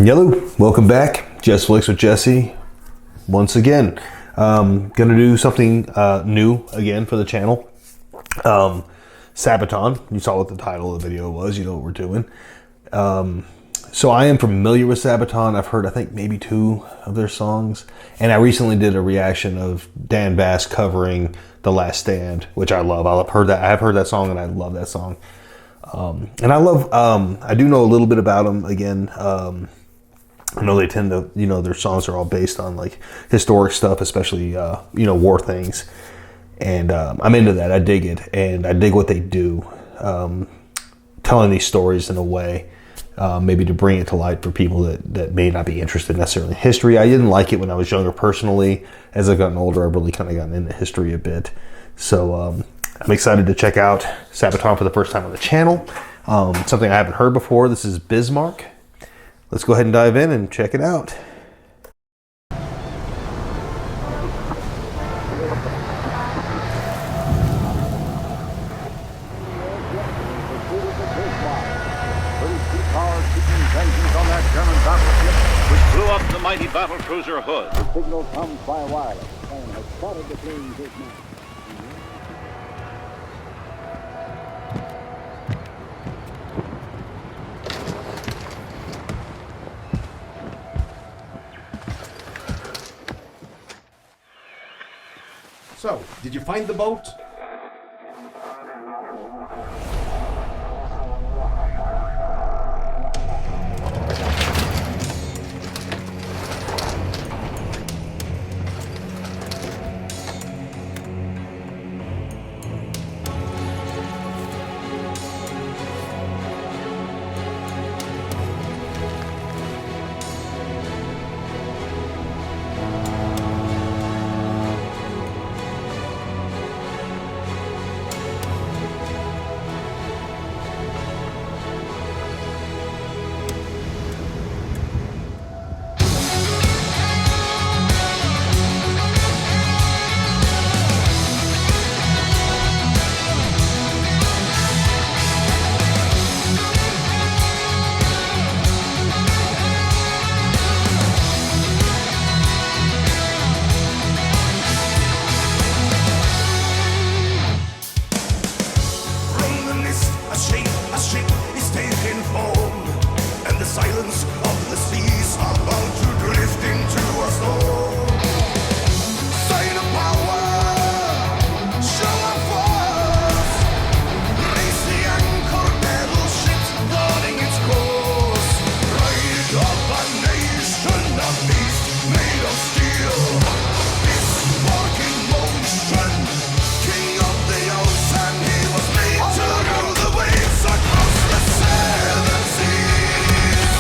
Hello, welcome back. Just Flicks with Jesse. Once again, gonna do something new again for the channel. Sabaton. You saw what the title of the video was. You know what we're doing. So I am familiar with Sabaton. I've heard, I think, maybe 2 of their songs, and I recently did a reaction of Dan Bass covering "The Last Stand," which I love. I've heard that song, and I love that song. And I love. I do know a little bit about them. Again, I know they tend to, their songs are all based on like historic stuff, especially war things, and I'm into that. I dig it, and I dig what they do, telling these stories in a way, maybe to bring it to light for people that may not be interested necessarily in history. I didn't like it when I was younger personally. As I've gotten older, I've really kind of gotten into history a bit. So I'm excited to check out Sabaton for the first time on the channel. Something I haven't heard before. This is Bismarck. Let's go ahead and dive in and check it out. Which blew up the mighty battle cruiser Hood. The signal comes by wireless and has spotted the plane's his man. So, did you find the boat? Silence of the seas are bound to drift into a storm. Sign of power, show of force. Raise the anchor, battleships guarding its course. Ride of a nation of beast made of steel. Bismarck in motion, king of the ocean. He was made to rule the waves across the seven seas.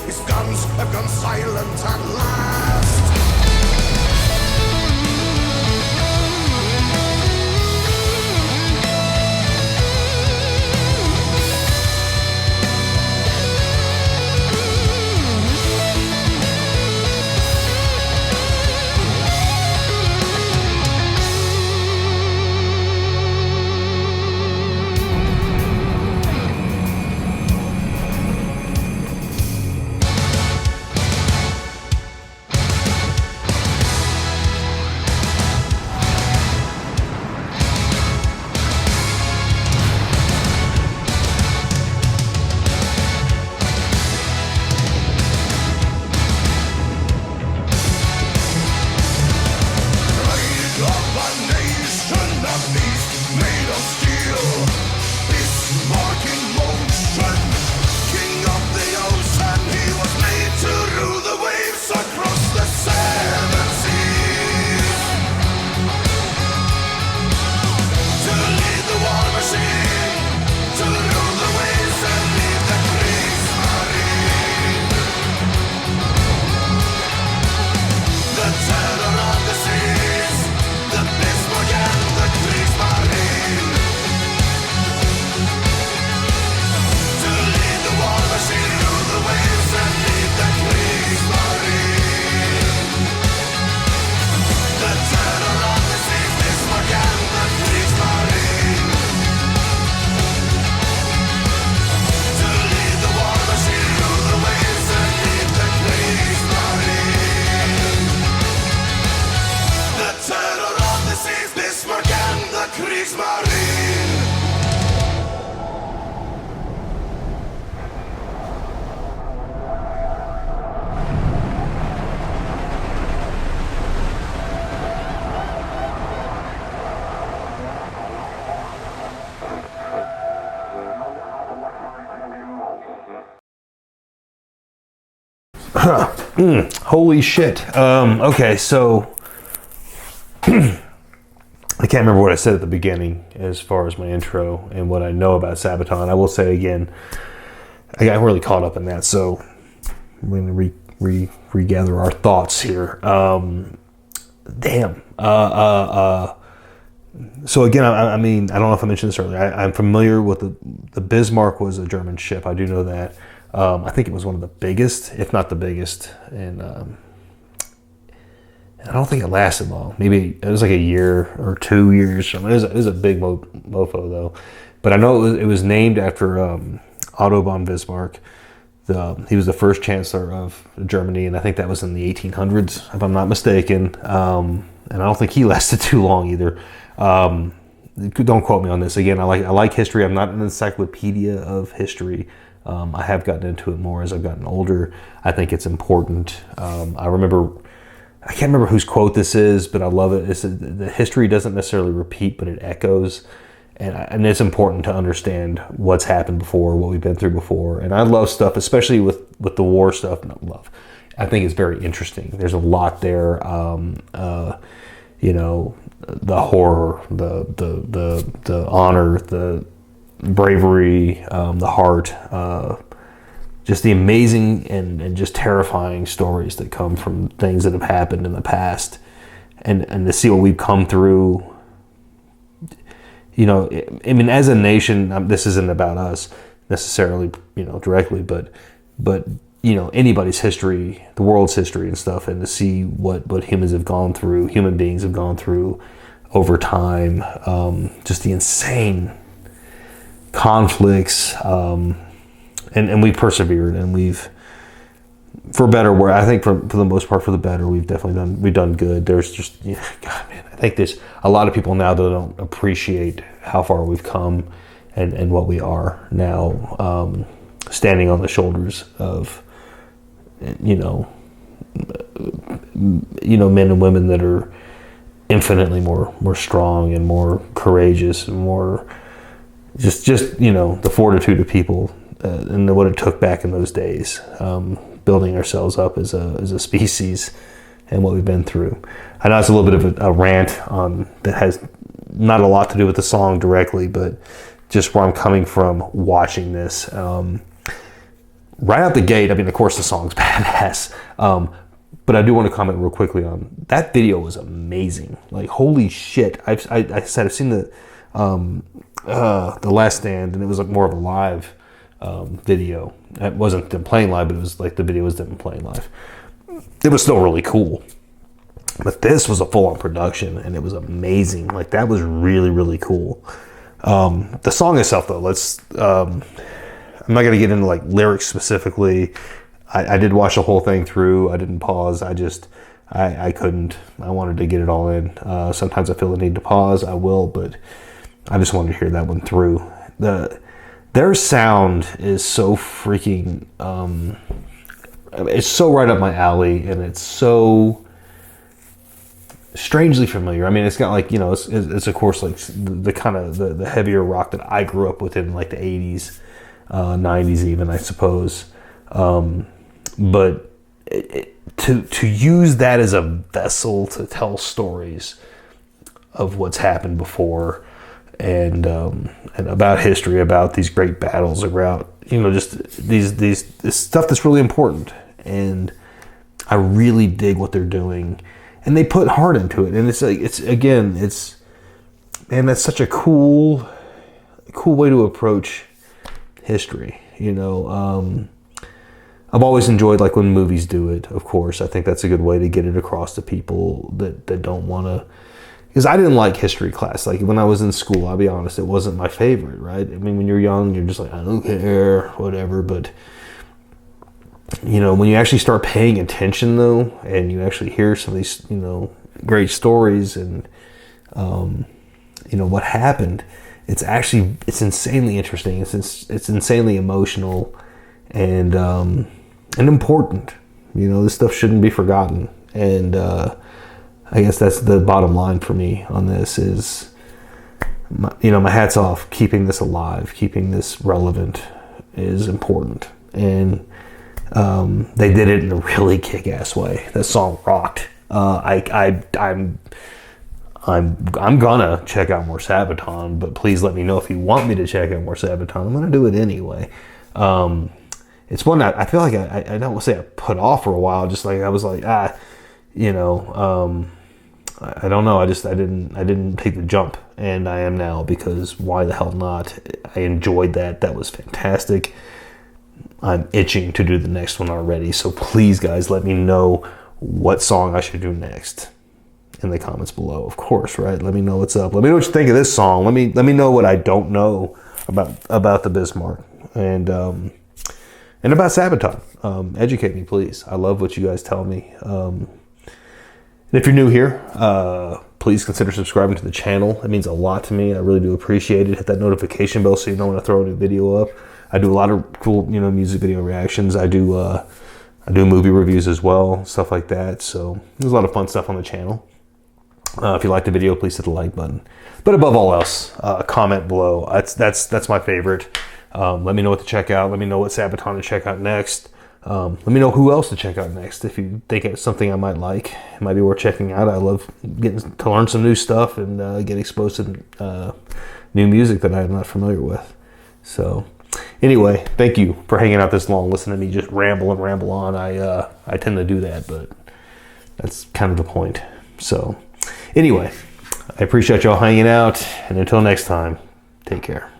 His guns have gone silent at last. Bismarck in motion, king of the ocean, he was made to rule the waves across the seven seas, to lead the war machine, to rule the waves and lead the Kriegsmarine, the terror of the seas, the Bismarck and the Kriegsmarine. Holy shit. Okay, so I can't remember what I said at the beginning as far as my intro and what I know about Sabaton. I will say again, I got really caught up in that, so we're going to regather our thoughts here. So again, I mean, I don't know if I mentioned this earlier. I'm familiar with the Bismarck was a German ship. I do know that. I think it was one of the biggest, if not the biggest, and I don't think it lasted long. Maybe it was like a year or 2 years. It was a big mofo though. But I know it was named after Otto von Bismarck. He was the first chancellor of Germany, and I think that was in the 1800s, if I'm not mistaken. And I don't think he lasted too long either. Don't quote me on this. Again, I like history. I'm not an encyclopedia of history. I have gotten into it more as I've gotten older. I think it's important. I can't remember whose quote this is, but I love it. The history doesn't necessarily repeat, but it echoes. And it's important to understand what's happened before, what we've been through before. And I love stuff, especially with the war stuff. Not love. I think it's very interesting. There's a lot there. You know, the horror, the honor, the bravery, the heart, just the amazing and just terrifying stories that come from things that have happened in the past, and to see what we've come through. You know, I mean, as a nation, this isn't about us necessarily, you know, directly, but you know, anybody's history, the world's history and stuff, and to see what humans have gone through, human beings have gone through over time, just the insane conflicts, and we've persevered, and we've, for better, where I think for the most part, for the better, we've done good. There's just, God, man, I think there's a lot of people now that don't appreciate how far we've come and what we are now, standing on the shoulders of, you know, men and women that are infinitely more strong and more courageous and more just you know, the fortitude of people and what it took back in those days, building ourselves up as a species and what we've been through. I know it's a little bit of a rant that has not a lot to do with the song directly, but just where I'm coming from watching this. right out the gate, I mean, of course, the song's badass. But I do want to comment real quickly on that video was amazing. Like, holy shit! I said I've seen the Last Stand, and it was like more of a live video. It wasn't them playing live, but it was like the video was them playing live. It was still really cool. But this was a full-on production, and it was amazing. Like, that was really, really cool. The song itself, though, I'm not going to get into, like, lyrics specifically. I did watch the whole thing through. I didn't pause. I couldn't. I wanted to get it all in. Sometimes I feel the need to pause. I will, but I just wanted to hear that one through. Their sound is so freaking... it's so right up my alley, and it's so strangely familiar. I mean, it's got like, you know, it's of course like the kind of the heavier rock that I grew up with in like the 80s, 90s even, I suppose. But to use that as a vessel to tell stories of what's happened before, and about history, about these great battles, about, you know, just this stuff that's really important. And I really dig what they're doing, and they put heart into it. And it's like, man, that's such a cool way to approach history. You know, I've always enjoyed, like, when movies do it. Of course, I think that's a good way to get it across to people that don't want to. Because I didn't like history class. Like, when I was in school, I'll be honest, it wasn't my favorite, right? I mean, when you're young, you're just like, I don't care, whatever. But, you know, when you actually start paying attention, though, and you actually hear some of these, you know, great stories and, you know, what happened, it's insanely interesting. It's insanely emotional and important. You know, this stuff shouldn't be forgotten. And, I guess that's the bottom line for me on this is, my hat's off. Keeping this alive, keeping this relevant is important. And they did it in a really kick-ass way. That song rocked. I'm gonna check out more Sabaton, but please let me know if you want me to check out more Sabaton. I'm gonna do it anyway. It's one that I feel like I don't want to say I put off for a while. Just like I was like, you know, I don't know. I didn't take the jump, and I am now, because why the hell not? I enjoyed that. That was fantastic. I'm itching to do the next one already. So please, guys, let me know what song I should do next in the comments below. Of course, right? Let me know what's up. Let me know what you think of this song. Let me know what I don't know about the Bismarck and about Sabaton. Educate me, please. I love what you guys tell me. And if you're new here, please consider subscribing to the channel. It means a lot to me. I really do appreciate it. Hit that notification bell so you know when I throw a new video up. I do a lot of cool, you know, music video reactions. I do movie reviews as well, stuff like that. So there's a lot of fun stuff on the channel. If you like the video, please hit the like button. But above all else, comment below. That's my favorite. Let me know what to check out. Let me know what Sabaton to check out next. Let me know who else to check out next. If you think it's something I might like, it might be worth checking out. I love getting to learn some new stuff and get exposed to new music that I'm not familiar with. So anyway, thank you for hanging out this long, listening to me just ramble on. I tend to do that, but that's kind of the point. So anyway, I appreciate y'all hanging out, and until next time, take care.